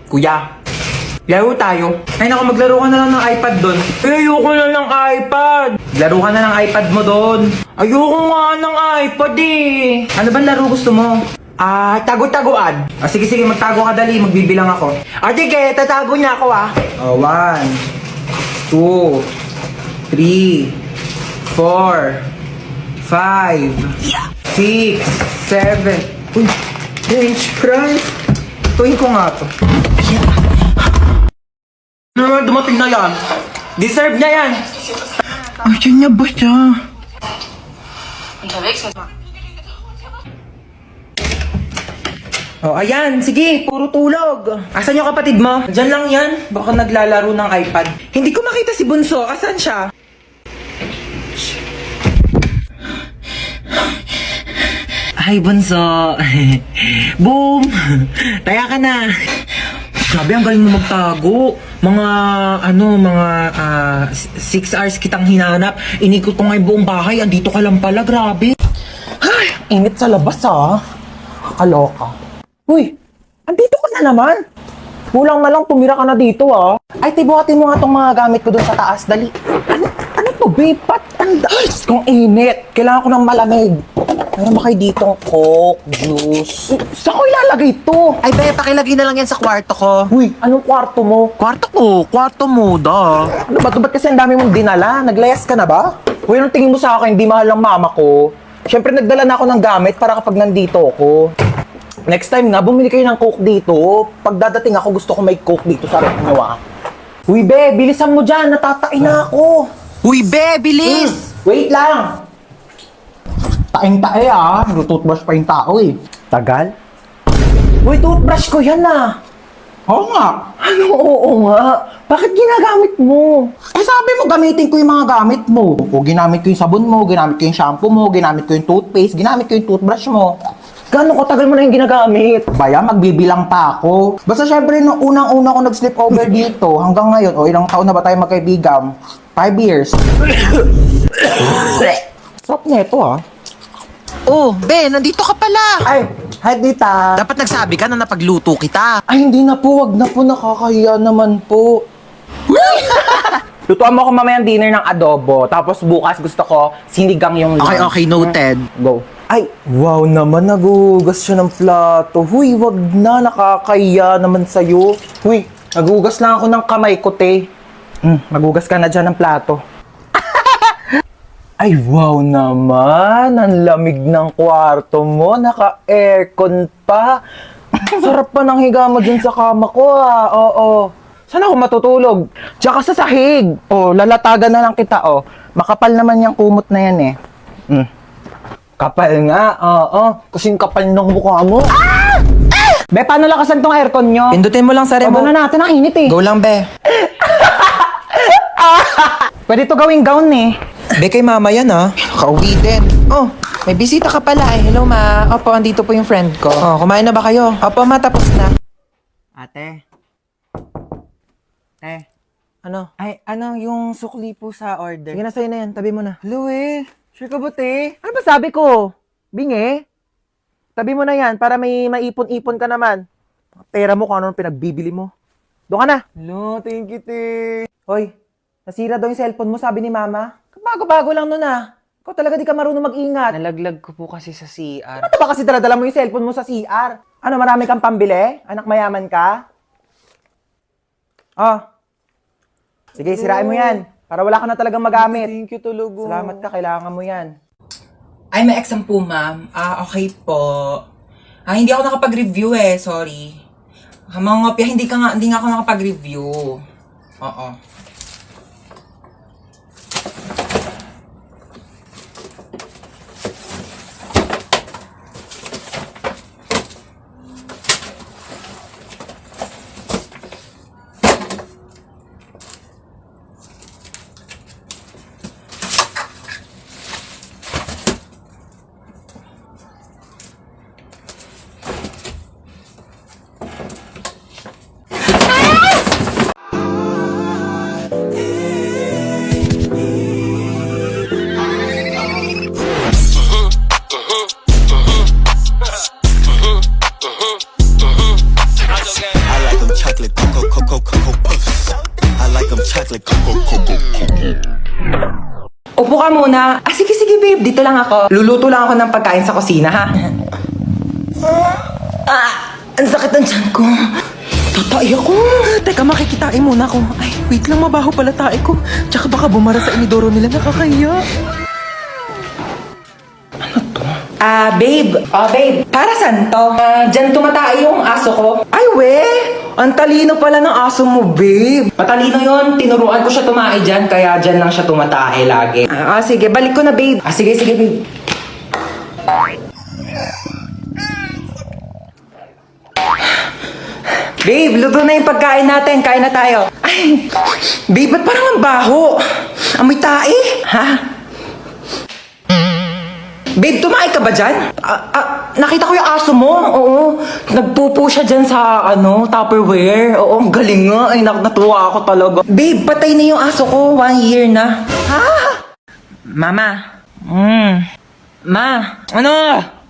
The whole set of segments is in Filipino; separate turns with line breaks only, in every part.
Kuya, laro tayo. Ay naku, maglaro ka na lang ng iPad doon. Ayoko na ng iPad. Laro ka na ng iPad mo doon. Ayoko nga ng iPad eh. Ano ba laro gusto mo? Tago-taguan. Sige, magtago ka dali. Magbibilang ako. Sige, tatago niya ako 1, 2, 3, 4, 5, 6, 7. Uy, French fries. Tuwin ko nga to. Ano naman dumating na yan? Deserve niya yan. Ayan niya ba siya? Ayan. Sige, puro tulog. Asan yung kapatid mo? Diyan lang yan. Baka naglalaro ng iPad. Hindi ko makita si Bunso. Asan siya? Ay, Bunso. Boom! Taya ka na. Grabe, ang galing mo magtago. Mga 6 hours kitang hinanap. Inikot ko nga yung buong bahay. Andito ka lang pala, grabe. Ay, init sa labas Kaloka. Uy, andito ka na naman. Kulang na lang tumira ka na dito Ay, tibuhatin mo nga tong mga gamit ko dun sa taas. Dali. Ano to, babe? Diyos kong init. Kailangan ko ng malamig. Meron ba kayo ditong Coke, juice? Saan ko ilalagay to? Ay, be, pakilagay na lang yan sa kwarto ko. Uy, anong kwarto mo? Kwarto ko, kwarto mo, Ano ba? Ba't kasi ang dami mong dinala? Naglayas ka na ba? Uy, anong tingin mo sa akin? Hindi mahal ng mama ko. Siyempre, nagdala na ako ng gamit para kapag nandito ako. Next time nga, bumili kayo ng Coke dito. Pag dadating ako, gusto ko may Coke dito sa rep nyo Uy, be, bilisan mo dyan. Natatain na ako. Uy, be, bilis! Wait lang. Taing-tae Nag-toothbrush pa yung tao Tagal? Uy, toothbrush ko yan Oo nga. Ano oo nga? Bakit ginagamit mo? Sabi mo gamitin ko yung mga gamit mo. O ginamit ko yung sabon mo, ginamit ko yung shampoo mo, ginamit ko yung toothpaste, ginamit ko yung toothbrush mo. Gano'ng katagal mo na yung ginagamit? Baya, magbibilang pa ako. Basta syempre, nung unang-una ko nag-sleep over dito, hanggang ngayon, ilang taon na ba tayo magkaibigan? 5 years. Sarap neto Oh, Ben, nandito ka pala. Ay, hi Dita. Dapat nagsabi ka na napagluto kita. Ay, hindi na po. Wag na po. Nakakahiya naman po. Lutuan mo ako mamayang dinner ng adobo. Tapos bukas gusto ko sinigang yung lunch. Okay, noted. Go. Ay, wow naman. Nagugas siya ng plato. Huy, wag na. Nakakahiya naman sa'yo. Huy, nagugas lang ako ng kamay ko, te. Magugas ka na dyan ng plato. Ay, wow naman. Ang lamig ng kwarto mo. Naka-aircon pa. Sarap pa ng higa mo dun sa kama ko, Oo. Saan ako matutulog? Tsaka sa sahig. Lalatagan na lang kita, Makapal naman yung kumot na yan, Kapal nga, Kasing kapal ng mukha mo. Be, paano lakasan tong aircon nyo? Pindutin mo lang sa remote. Pagod na natin, ang init Go lang, be. Pwede to gawing gown Be, kay mama yan Nakauwi din. May bisita ka pala Hello, ma. Opo, andito po yung friend ko. Kumain na ba kayo? Opo, ma, tapos na. Ate. Ano? Ay, yung sukli po sa order. Sige na, sa'yo na yan. Tabi mo na. Hello, Sure ka ba, te? Ano ba sabi ko? Bingi? Tabi mo na yan para may maipon-ipon ka naman. Pera mo kung ano pinagbibili mo. Doon ka na. Hello, thank you, te. Hoy, nasira daw yung cellphone mo, sabi ni mama. Bago-bago lang nun Ikaw talaga di ka marunong mag-ingat. Nalaglag ko po kasi sa CR. Ano ba kasi dala mo yung cellphone mo sa CR? Ano, marami kang pambili? Anak mayaman ka? Sige, sirain mo yan. Para wala ka na talagang magamit. Thank you, Tulugo. Salamat ka, kailangan mo yan. Ay, may exam po, ma'am. Okay po. Hindi ako nakapag-review sorry. Mga ngopya, hindi nga ako nakapag-review. Oo.
chocolate cocoa puffs. I like them chocolate cocoa.
Upo ka muna. Ah, sige, sige, babe. Dito lang ako. Luluto lang ako ng pagkain sa kusina, ha? Ang sakit ng tiyan ko. Tatay ako. Teka, makikitain muna ako. Ay, wait lang, mabaho pala tae ko. Tsaka baka bumara sa inidoro nila, nakakahiya. Ano to? Babe. Babe. Para saan to? Dyan tumatae yung aso ko. Ay, we! Ang talino pala ng aso mo, babe. Matalino yon. Tinuruan ko siya tumae dyan, kaya dyan lang siya tumatae lagi. Sige. Balik ko na, babe. Sige, babe. Babe, luto na yung pagkain natin. Kain na tayo. Ay, babe, ba't parang ang baho? Amoy tae? Ha? Babe, tumae ka ba dyan? Nakita ko yung aso mo. Oo. Nagpupo siya dyan sa, Tupperware. Oo, ang galing nga. Ay, natuwa ako talaga. Babe, patay na yung aso ko. 1 year na. Ha? Mama. Ma. Ano?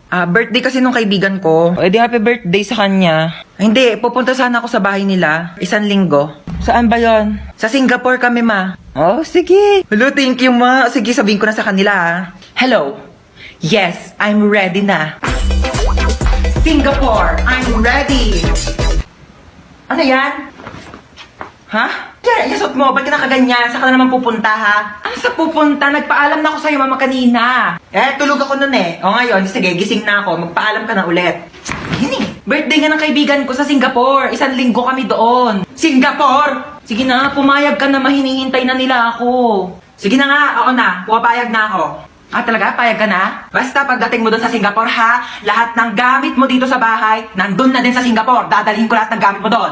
Birthday kasi nung kaibigan ko. Eh di happy birthday sa kanya. Hindi, pupunta sana ako sa bahay nila. 1 linggo. Saan ba yon? Sa Singapore kami, ma. Oh, sige. Hello, thank you, ma. Sige, sabihin ko na sa kanila, ha. Hello. Yes, I'm ready na. Singapore, I'm ready. Ano yan? Ha? Yan, yasot mo. Ba't ka nakaganyan? Saan ka na naman pupunta, ha? Ano sa pupunta? Nagpaalam na ako sa'yo, mama, kanina. Tulog ako nun eh. O ngayon, sige, gising na ako. Magpaalam ka na ulit. Yun eh. Birthday nga ng kaibigan ko sa Singapore. 1 linggo kami doon. Singapore! Sige na, pumayag ka na. Hinihintay na nila ako. Sige na nga, ako na. Pumapayag na ako. Talaga? Payag ka na? Basta pagdating mo doon sa Singapore, ha? Lahat ng gamit mo dito sa bahay, nandun na din sa Singapore. Dadalhin ko lahat ng gamit mo doon.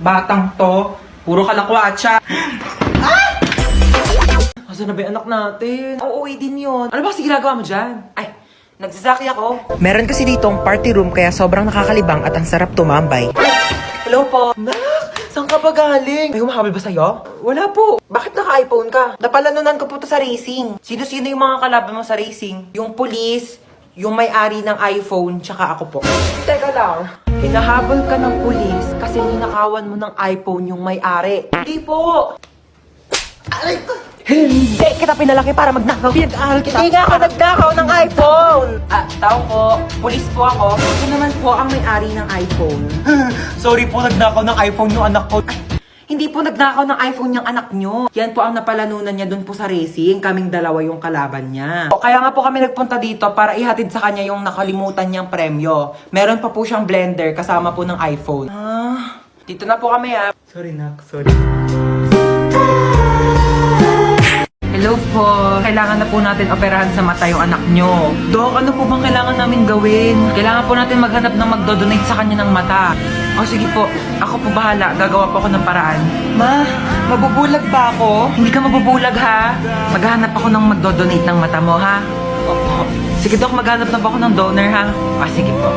Batang to, puro kalakwatsa. Asa na ba yung anak natin? Uuwi din yun. Ano ba kasi ginagawa mo dyan? Ay, nagsasaki ako. Meron kasi ditong party room kaya sobrang nakakalibang at ang sarap tumambay. Hello po. Nak, saan ka ba galing? May humahabol ba sa'yo? Wala po. Bakit naka-iPhone ka? Napalanunan ko po to sa racing. Sino-sino yung mga kalaban mo sa racing? Yung police, yung may-ari ng iPhone, tsaka ako po. Teka lang. Hinahabol ka ng pulis kasi ninakawan mo ng iPhone yung may-ari. Hindi po! Aray ko! Hindi kita pinalaki para magnakaw. Pinag-aaral kita. Hindi nga ako nagnakaw ng iPhone! Tao po. Pulis po ako. Ito naman po ang may-ari ng iPhone. Sorry po, nagnakaw ng iPhone yung anak ko. Hindi po nagnakaw ng iPhone yung anak nyo. Yan po ang napalanunan niya dun po sa racing. Kaming dalawa yung kalaban niya. Kaya nga po kami nagpunta dito para ihatid sa kanya yung nakalimutan niyang premyo. Meron pa po siyang blender kasama po ng iPhone. Dito na po kami, ha. Sorry, Nak. Sorry. Hello po. Kailangan na po natin operahan sa mata yung anak nyo. Dok, ano po bang kailangan namin gawin? Kailangan po natin maghanap ng magdodonate sa kanya ng mata. Sige po. Ako po bahala. Gagawa po ako ng paraan. Ma, mabubulag ba ako? Hindi ka mabubulag, ha? Maghanap ako ng magdodonate ng mata mo, ha? Opo. Sige, Dok. Maghanap na ba ako ng donor, ha? Sige po.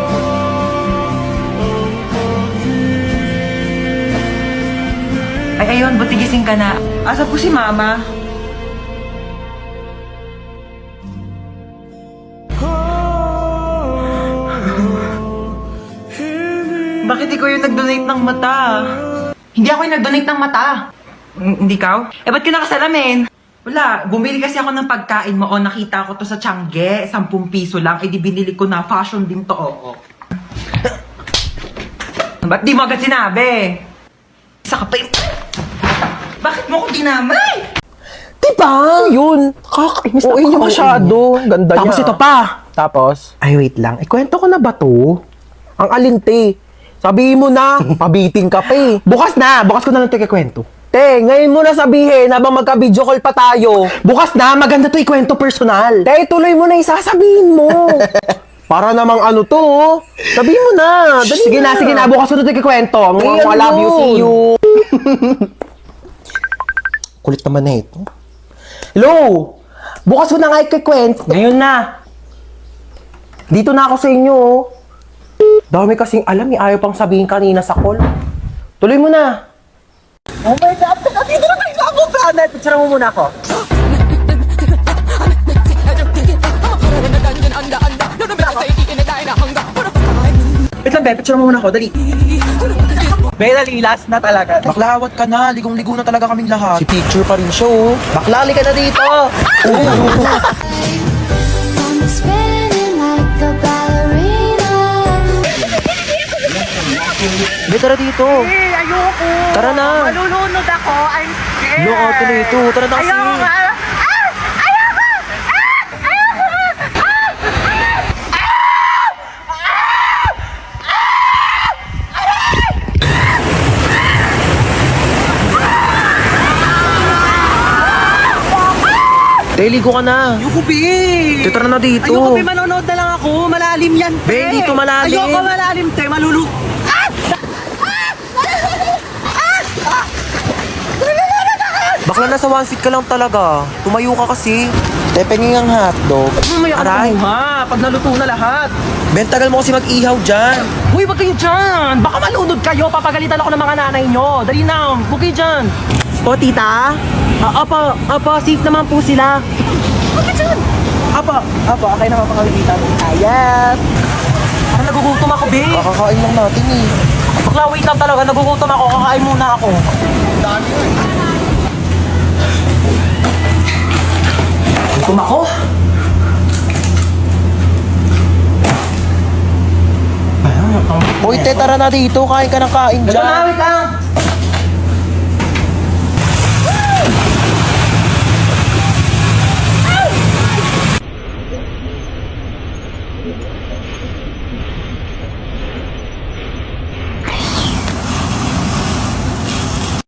Ay, ayun. Buti gising ka na. Asa po si Mama? Bakit ikaw yung nag-donate ng mata? Hindi ako yung nag-donate ng mata. Hindi ka? Ba't ka nakasalamin? Wala, bumili kasi ako ng pagkain mo. Nakita ko to sa Tiangge. 10 piso lang. Di binili ko na. Fashion din to. Ba't di mo agad sinabi? Isa ka pa yung... Bakit mo ko dinamay? Diba? Yun. Kakainis na niya masyado. Ganda niya. Tapos ito pa. Tapos? Ay, wait lang. Ikwento ko na ba to? Ang alinte. Sabihin mo na, pabiting ka pa eh. Bukas ko na lang ito ikwento. Te, ngayon mo na sabihin habang magka-video call pa tayo. Bukas na, maganda to ikwento personal. Te, tuloy mo na isasabihin mo. Para namang ano to. Sabihin mo na. Sige na, bukas ko na ito ikwento. I love you, see you. Kulit naman na ito. Hello, bukas ko na nga ikwento. Ngayon na. Dito na ako sa inyo, oh. Dami kasing alam, ayaw pang sabihin kanina sa call. Tuloy mo na. Oh my God, dito na kayo ako, Planet. Picture mo muna ako. Wait lang, be. Picture mo muna ako. Dali.
Be, dali, last na talaga.
Baklawat ka na. Ligong-ligo na talaga kaming lahat. Si picture pa rin siya, oh. Baklali ka na dito.
I'm spinning like a ballerina.
Be, tara dito.
Ayoko.
Tara na.
Malulunod ako. I'm scared.
Yo, ate na ito. Tara na kasi.
Ayoko nga.
Ligo ka na.
Ayoko, be.
Tara na dito.
Ayoko, be. Manonood na lang ako. Malalim yan,
Be, dito malalim.
Ayoko malalim, te.
Bakla nasa one seat ka lang talaga. Tumayo ka kasi. Tepengin ang hotdog.
Mamaya ka
Aray.
kumuha. Pag naluto na lahat.
Ben, tagal mo kasi mag-ihaw dyan.
Uy, wag kayo dyan. Baka malunod kayo. Papagalitan ako ng mga nanay nyo. Dali na. Huwag kayo dyan. O, tita? Opo, safe naman po sila. Huwag kayo dyan. Opo, okay naman pangalitan. Ayas. Parang nagugutom ako, be.
Kakakain lang natin eh.
Bakla, wait lang talaga. Nagugutom ako. Kakain muna ako. Gutom ako.
Hoy, te, tara na dito. Kain ka ng kain
Ito
dyan.
na, wait lang.